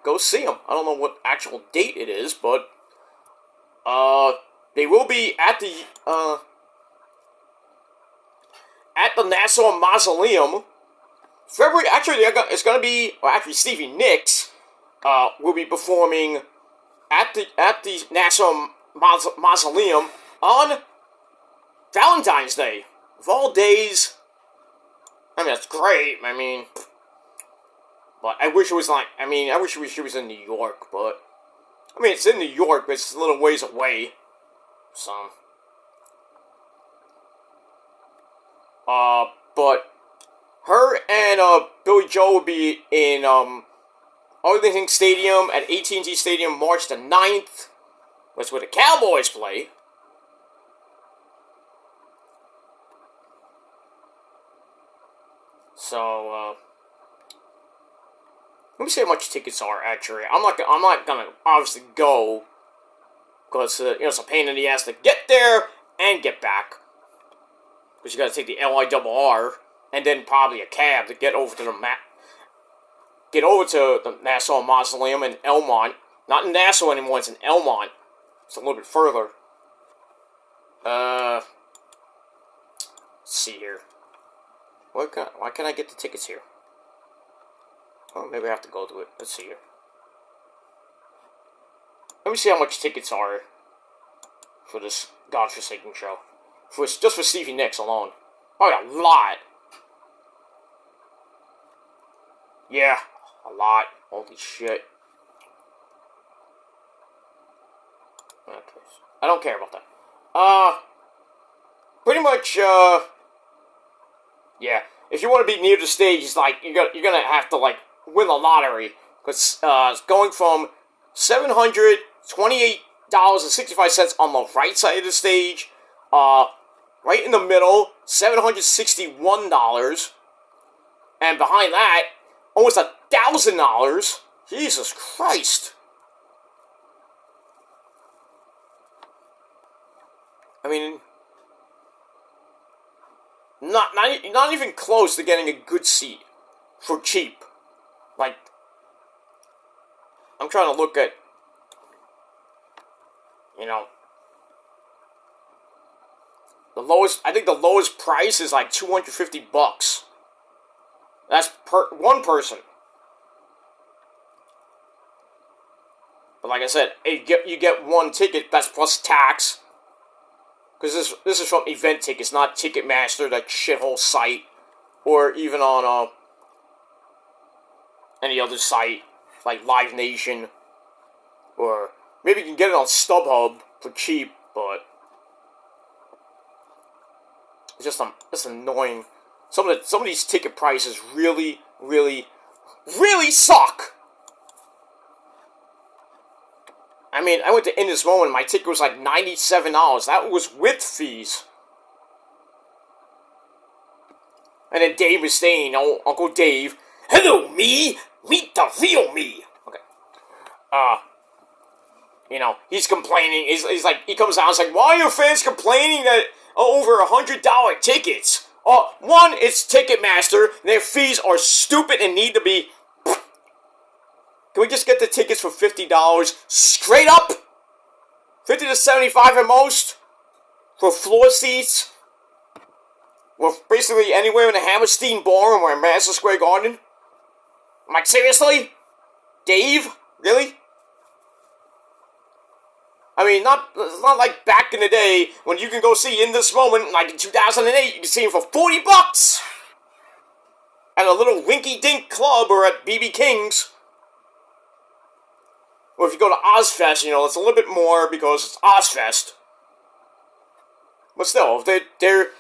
go see him. I don't know what actual date it is, but they will be at the Nassau Mausoleum. February. Actually, it's going to be. Well, actually, Stevie Nicks will be performing at the Nassau Mausoleum on Valentine's Day. Of all days. I mean, that's great. I mean, but I wish it was like, I wish it was in New York, but, I mean, it's in New York, but it's a little ways away. So, but her and, Billy Joel will be in, Arlington Stadium at AT&T Stadium March the 9th. That's where the Cowboys play. So, let me see how much tickets are, actually. I'm not gonna obviously go, because, it's a pain in the ass to get there and get back. Because you gotta take the LIRR, and then probably a cab to get over to the Nassau Mausoleum in Elmont. Not in Nassau anymore, it's in Elmont. It's a little bit further. Let's see here. Why can't I get the tickets here? Oh, maybe I have to go to it. Let's see here. Let me see how much tickets are for this godforsaken show. Just for Stevie Nicks alone. Oh, a lot. Yeah, a lot. Holy shit. Okay. I don't care about that. Pretty much, yeah. If you want to be near the stage, it's like, you're gonna have to, like, win the lottery. Because, it's going from $728.65 on the right side of the stage, right in the middle, $761, and behind that, almost $1,000. Jesus Christ. I mean, not even close to getting a good seat for cheap. Like, I'm trying to look at, I think the lowest price is like $250. That's per one person. But like I said, you get one ticket, that's plus tax. Because this is from Event Tickets, not Ticketmaster, that shithole site. Or even on any other site, like Live Nation. Or maybe you can get it on StubHub for cheap, but it's just annoying. Some of these ticket prices really, really, really suck. I mean, I went to In This Moment, my ticket was like $97. That was with fees. And then Dave Mustaine, Uncle Dave, hello me, meet the real me. Okay. He's complaining, he's like, he comes out and is like, why are your fans complaining that over $100 tickets? One, it's Ticketmaster, their fees are stupid and need to be... Can we just get the tickets for $50 straight up? $50 to $75 at most for floor seats. Well, basically anywhere in the Hammerstein Ballroom or Madison Square Garden. I'm like, seriously? Dave? Really? I mean, it's not like back in the day when you can go see In This Moment, like in 2008, you can see him for $40 at a little winky-dink club or at BB King's. Or if you go to Ozfest, it's a little bit more because it's Ozfest. But still, if they're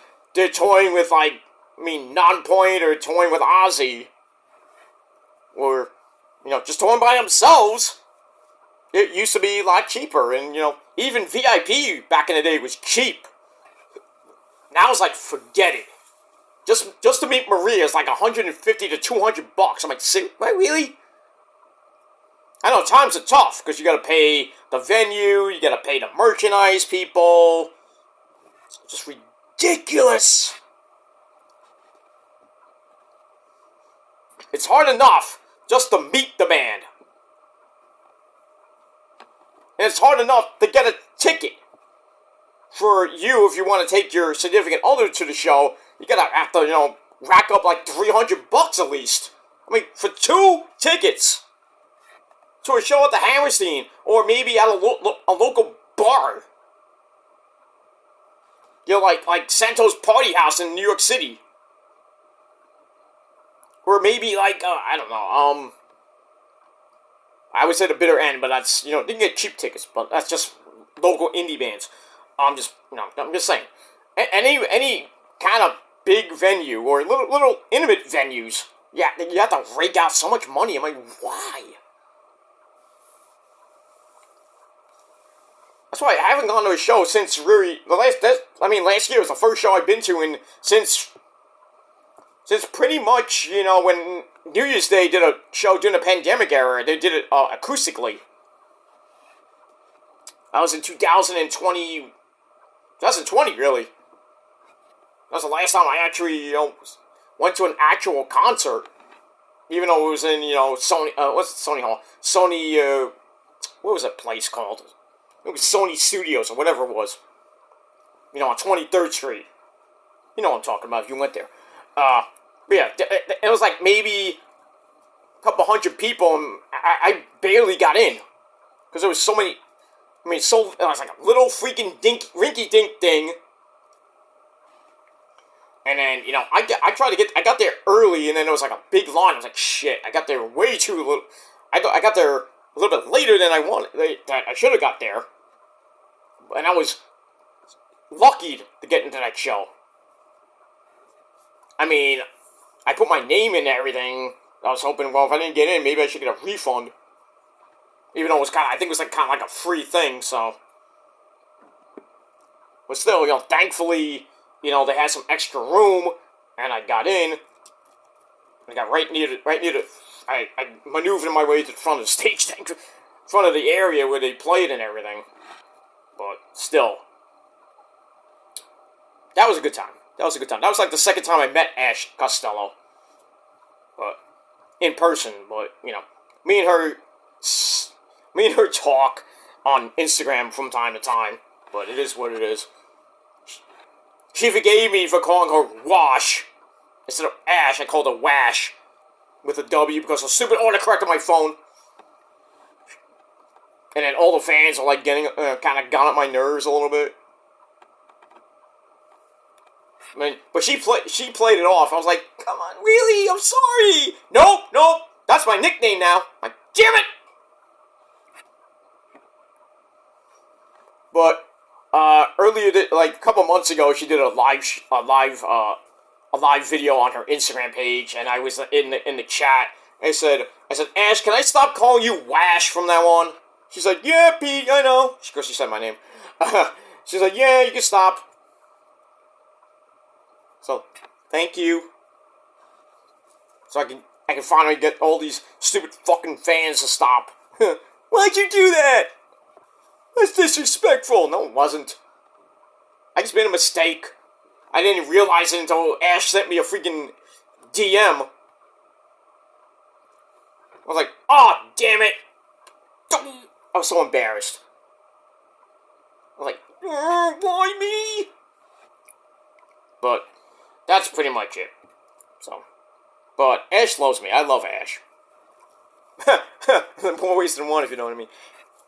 toying with, like, Non-Point or toying with Ozzy, or, just toying by themselves, it used to be a lot cheaper, and, even VIP back in the day was cheap. Now it's like, forget it. Just to meet Maria is like $150 to $200. I'm like, what, really? I know times are tough because you got to pay the venue, you got to pay the merchandise people. It's just ridiculous. It's hard enough just to meet the band. And it's hard enough to get a ticket for you if you want to take your significant other to the show. You gotta have to, rack up like $300 at least. I mean, for 2 tickets to a show at the Hammerstein, or maybe at a local bar. You know, like Santos Party House in New York City. Or maybe like, I don't know, I would say the bitter end, but that's, you can get cheap tickets, but that's just local indie bands. I'm just saying. Any kind of big venue or little intimate venues, yeah, you have to rake out so much money. I'm like, why? That's why I haven't gone to a show since really last year was the first show I've been to since pretty much, when New Year's Day did a show during the pandemic era. They did it acoustically. That was in 2020, really. That was the last time I actually, went to an actual concert. Even though it was in, Sony, what's it, Sony Hall? Sony, what was that place called? It was Sony Studios or whatever it was. On 23rd Street. You know what I'm talking about if you went there. Yeah, it was like maybe a couple hundred people, and I barely got in. Because there was so many, it was like a little freaking rinky-dink thing. And then, I got there early, and then there was like a big line. I was like, shit, I got there way too little. I got there a little bit later than I should have got there. And I was lucky to get into that show. I put my name in and everything. I was hoping, well, if I didn't get in, maybe I should get a refund. Even though it was I think it was kind of like a free thing, so. But still, thankfully, they had some extra room, and I got in. I got right near the, I maneuvered my way to the front of the stage, front of the area where they played and everything. But still, that was a good time. That was like the second time I met Ash Costello. But, in person, but, me and her talk on Instagram from time to time, but it is what it is. She forgave me for calling her Wash. Instead of Ash, I called her Wash with a W because of stupid autocorrect on my phone. And then all the fans are like getting kind of got on my nerves a little bit. But she played it off. I was like, come on, really? I'm sorry. Nope. That's my nickname now. Like, damn it. But earlier, like a couple months ago, she did a live video on her Instagram page, and I was in the chat. I said, Ash, can I stop calling you Wash from now on? She's like, yeah, Pete, I know. Of course, she said my name. She's like, yeah, you can stop. So, thank you. So I can finally get all these stupid fucking fans to stop. Why'd you do that? That's disrespectful. No, it wasn't. I just made a mistake. I didn't realize it until Ash sent me a freaking DM. I was like, oh, damn it. I was so embarrassed. I was like, why me? But that's pretty much it. So, but Ash loves me. I love Ash. More ways than one, if you know what I mean.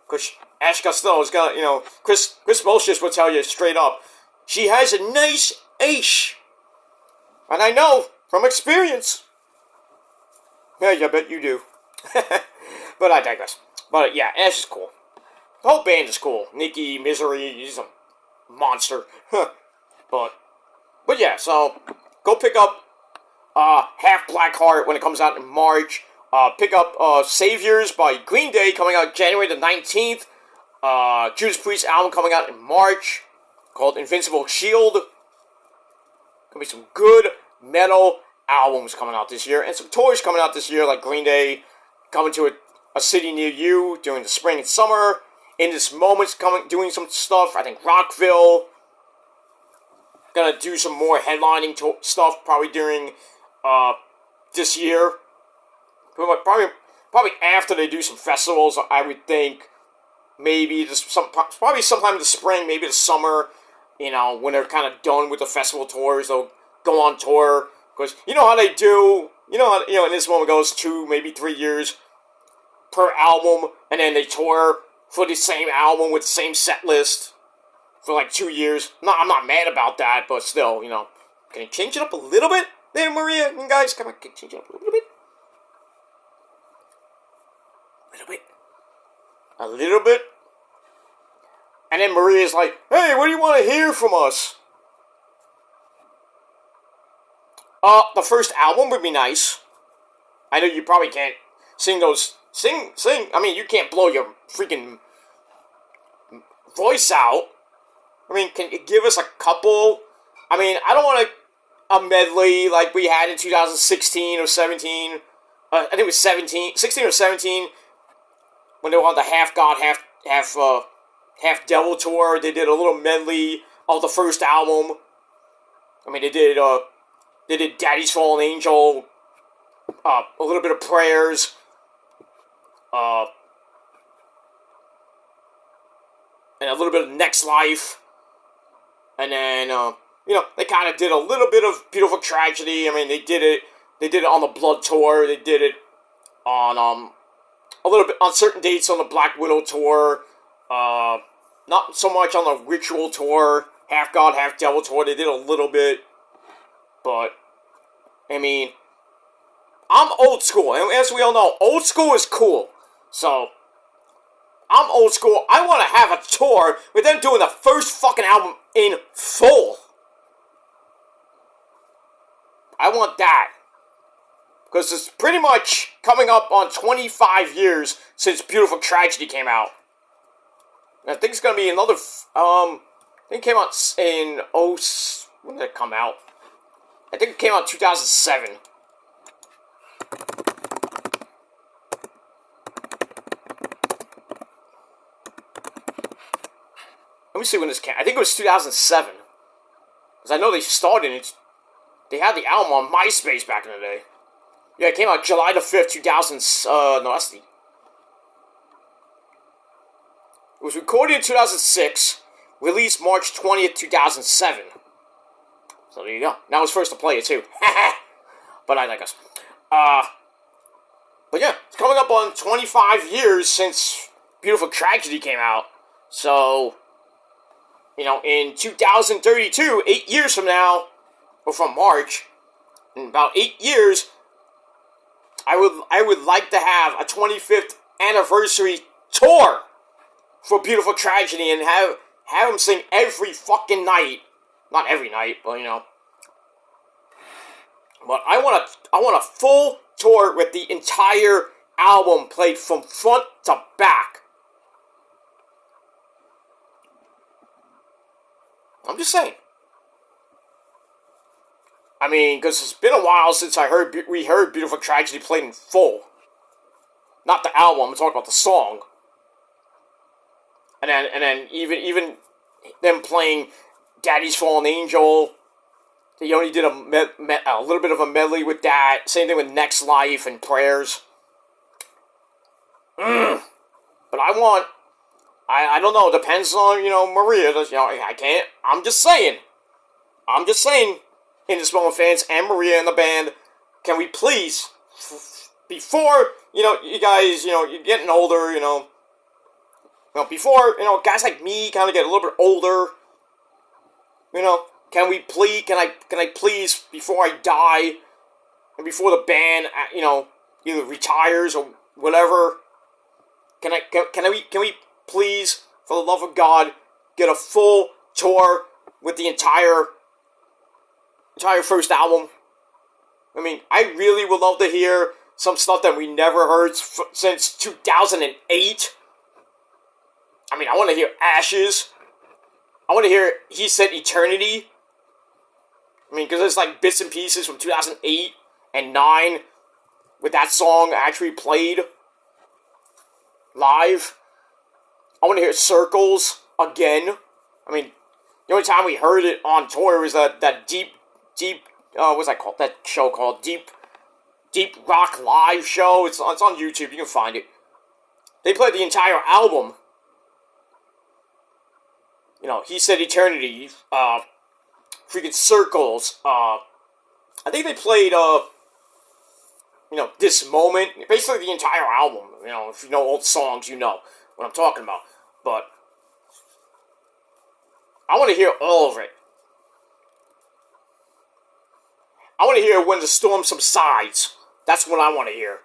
Because Ash Costello's got, Chris Molches will tell you straight up, she has a nice ace. And I know from experience. Yeah, I bet you do. But I digress. But yeah, Ash is cool. The whole band is cool. Nikki, Misery, he's a monster. But yeah, so go pick up Half Black Heart when it comes out in March. Pick up Saviors by Green Day coming out January the 19th. Judas Priest album coming out in March called Invincible Shield. Gonna be some good metal albums coming out this year. And some tours coming out this year, like Green Day coming to a city near you during the spring and summer. In This Moment's doing some stuff. I think Rockville. Gonna do some more headlining stuff probably during this year. Probably after they do some festivals, I would think. Maybe probably sometime in the spring, maybe the summer. When they're kind of done with the festival tours, they'll go on tour. Because you know how they do. You know how In This Moment goes 2, maybe 3 years per album, and then they tour for the same album with the same set list. for like 2 years. No, I'm not mad about that, but still, can you change it up a little bit there, Maria? And guys, come on, can you change it up a little bit? A little bit. And then Maria's like, hey, what do you want to hear from us? The first album would be nice. I know you probably can't sing those. Sing. I mean, you can't blow your freaking voice out. I mean, can you give us a couple? I mean, I don't want a medley like we had in 2016 or 17. I think it was 16 or 17, when they were on the Half God, Half Devil tour. They did a little medley of the first album. I mean, they did Daddy's Fallen Angel, a little bit of Prayers, and a little bit of Next Life, and then they kind of did a little bit of Beautiful Tragedy. I mean, they did it on the Blood tour. They did it on a little bit on certain dates on the Black Widow tour. Not so much on the Ritual tour, Half God, Half Devil tour. They did a little bit, but I mean, I'm old school, and as we all know, old school is cool. So I'm old school. I want to have a tour with them doing the first fucking album in full. I want that. Because it's pretty much coming up on 25 years since Beautiful Tragedy came out. And I think it's going to be another, I think it came out in, when did it come out? I think it came out in 2007. Let me see when this came. I think it was 2007. Because I know they started it. They had the album on MySpace back in the day. Yeah, it came out July the 5th, 2000. No, that's the. It was recorded in 2006, released March 20th, 2007. So there you go. Now it's first to play it too. But I digress. But yeah, it's coming up on 25 years since Beautiful Tragedy came out. So, in 2032, 8 years from now, or from March, in about 8 years, I would like to have a 25th anniversary tour for Beautiful Tragedy and have them sing every fucking night. Not every night, but But I want a full tour with the entire album played from front to back. I'm just saying. I mean, because it's been a while since we heard Beautiful Tragedy played in full. Not the album, I'm talking about the song. And then even them playing Daddy's Fallen Angel. They only did a little bit of a medley with that. Same thing with Next Life and Prayers. But I don't know, depends on, Maria. I can't, I'm just saying, In This Moment fans and Maria and the band, can we please, before, you guys, you're getting older, before, guys like me kind of get a little bit older, can I please, before I die, and before the band, either retires or whatever, can we please, for the love of God, get a full tour with the entire first album? I mean, I really would love to hear some stuff that we never heard since 2008. I mean, I want to hear Ashes. I want to hear He Said Eternity. I mean, because there's like bits and pieces from 2008 and 9 with that song actually played live. I want to hear Circles again. I mean, the only time we heard it on tour was that deep, what's that called? That show called Deep Rock Live show. It's on YouTube. You can find it. They played the entire album. He Said Eternity, freaking Circles. I think they played, This Moment. Basically the entire album. If you know old songs, you know what I'm talking about. But I want to hear all of it. I want to hear When the Storm Subsides. That's what I want to hear.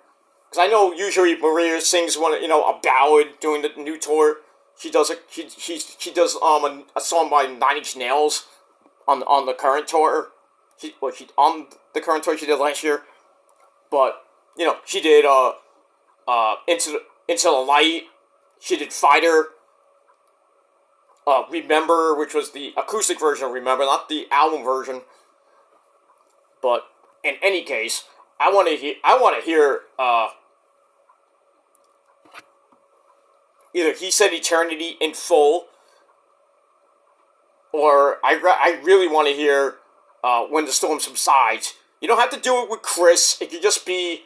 Because I know usually Maria sings a ballad during the new tour. She does she does a song by Nine Inch Nails on the current tour. On the current tour she did last year. But she did Into the Light. She did Fighter. Remember, which was the acoustic version of Remember, not the album version. But in any case, I want to hear either He Said Eternity in full, or I really want to hear When the Storm Subsides. You don't have to do it with Chris. It could just be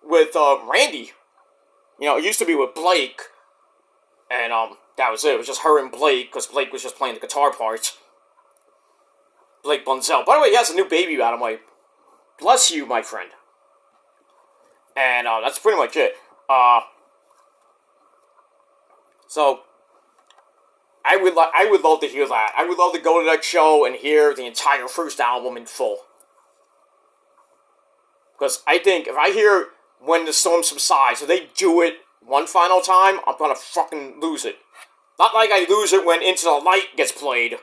with Randy. It used to be with Blake, and that was it. It was just her and Blake, because Blake was just playing the guitar parts. Blake Bunzel. By the way, he has a new baby out of my... Bless you, my friend. And that's pretty much it. So, I would love to hear that. I would love to go to that show and hear the entire first album in full. Because I think if I hear When the Storm Subsides, if they do it one final time, I'm gonna fucking lose it. Not like I lose it when Into the Light gets played.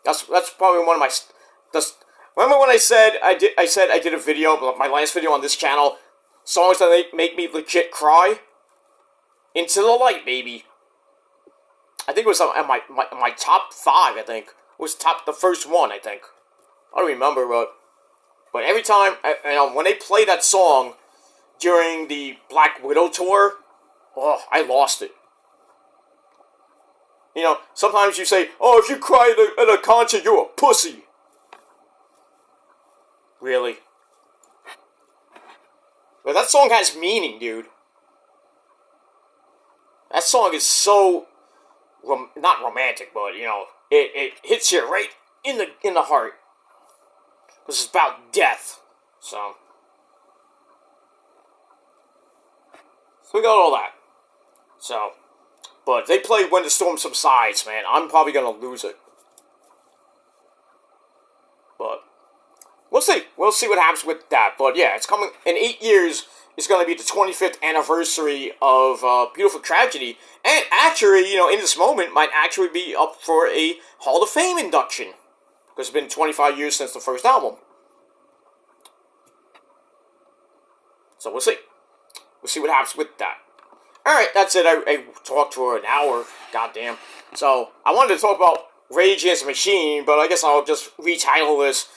That's probably one of my... Remember when I said I did a video, my last video on this channel, songs that make me legit cry? Into the Light, baby. I think it was my top 5, I think. It was the first one, I think. I don't remember, but every time, when they play that song during the Black Widow tour, oh, I lost it. Sometimes you say, oh, if you cry at a concert, you're a pussy. Really? But that song has meaning, dude. That song is so... not romantic, but, it hits you right in the heart. This is about death. So we got all that. So, but they play When the Storm Subsides, man. I'm probably gonna lose it. But we'll see. We'll see what happens with that. But yeah, it's coming in 8 years. It's going to be the 25th anniversary of Beautiful Tragedy. And actually, in this moment, might actually be up for a Hall of Fame induction. Because it's been 25 years since the first album. So we'll see. We'll see what happens with that. Alright, that's it. I talked for an hour. Goddamn. So, I wanted to talk about Rage Against the Machine, but I guess I'll just retitle this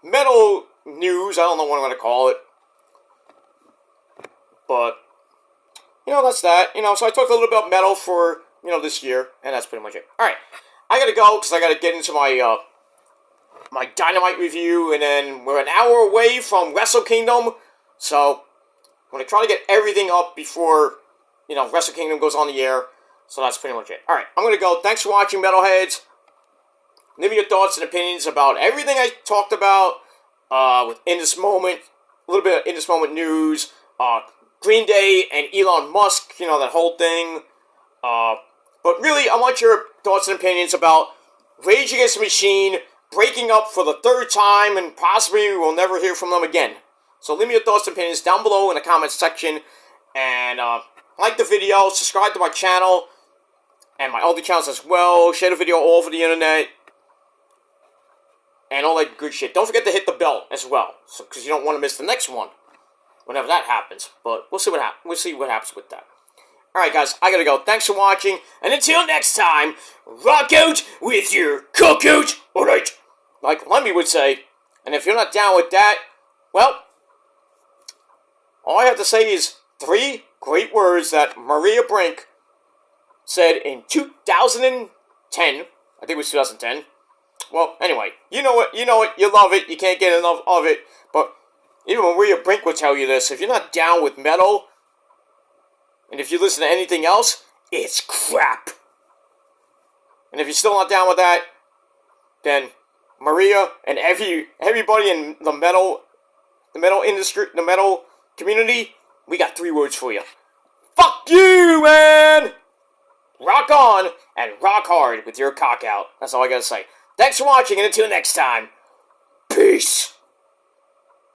Metal News. I don't know what I'm going to call it. But, that's that. So I talked a little about metal for, this year, and that's pretty much it. Alright, I gotta go, because I gotta get into my, my Dynamite review, and then we're an hour away from Wrestle Kingdom, so I'm gonna try to get everything up before, Wrestle Kingdom goes on the air, so that's pretty much it. Alright, I'm gonna go. Thanks for watching, Metalheads. Leave me your thoughts and opinions about everything I talked about, in this moment, a little bit of In This Moment news, Green Day and Elon Musk, that whole thing. But really, I want your thoughts and opinions about Rage Against the Machine breaking up for the 3rd time, and possibly we'll never hear from them again. So leave me your thoughts and opinions down below in the comments section. And like the video, subscribe to my channel, and my other channels as well. Share the video all over the internet. And all that good shit. Don't forget to hit the bell as well, because you don't want to miss the next one. Whenever that happens, but we'll see what happens. We'll see what happens with that. All right, guys, I gotta go. Thanks for watching, and until next time, rock out with your cock out. All right, like Lemmy would say. And if you're not down with that, well, all I have to say is 3 great words that Maria Brink said in 2010. I think it was 2010. Well, anyway, you know it, you love it, you can't get enough of it, but even Maria Brink will tell you this: if you're not down with metal, and if you listen to anything else, it's crap. And if you're still not down with that, then Maria and everybody in the metal industry, the metal community, we got 3 words for you. Fuck you, man! rock on and rock hard with your cock out. That's all I gotta say. Thanks for watching, and until next time, peace!